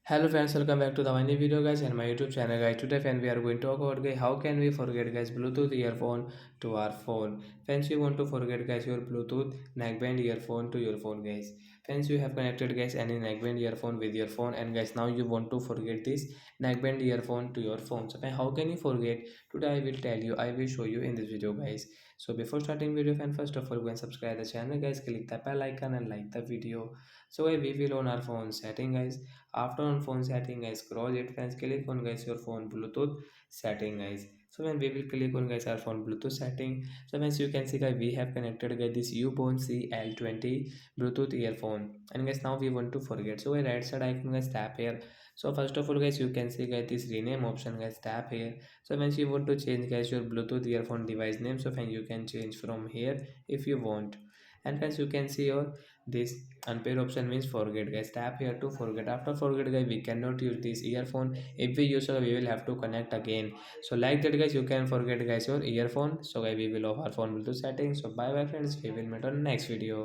Hello friends, welcome back to the my new video guys and my YouTube channel guys. Today friends we are going to talk about guys how can we forget guys Bluetooth earphone to our phone. Friends you want to forget guys your Bluetooth neckband earphone to your phone guys. Friends you have connected guys any neckband earphone with your phone and guys now you want to forget this neckband earphone to your phone. So how can you forget? Today I will tell you, I will show you in this video guys. So before starting video friend, first of all go and subscribe the channel guys, click the bell icon and like the video. So we will on our phone setting guys. After on phone setting guys, scroll it friends, click on guys your phone Bluetooth setting guys. So when we will click on guys our phone Bluetooth setting, so as you can see guys we have connected guys this Ubone CL20 Bluetooth earphone, and guys now we want to forget. So right side icon guys, tap here. So first of all guys you can see guys this rename option guys, tap here. So when you want to change guys your Bluetooth earphone device name, so when you can change from here if you want. And guys you can see your this unpair option means forget guys, tap here to forget. After forget guys we cannot use this earphone. If we use we will have to connect again. So like that guys you can forget guys your earphone. So guys we will off our phone Bluetooth settings. So bye bye friends, we will meet on next video.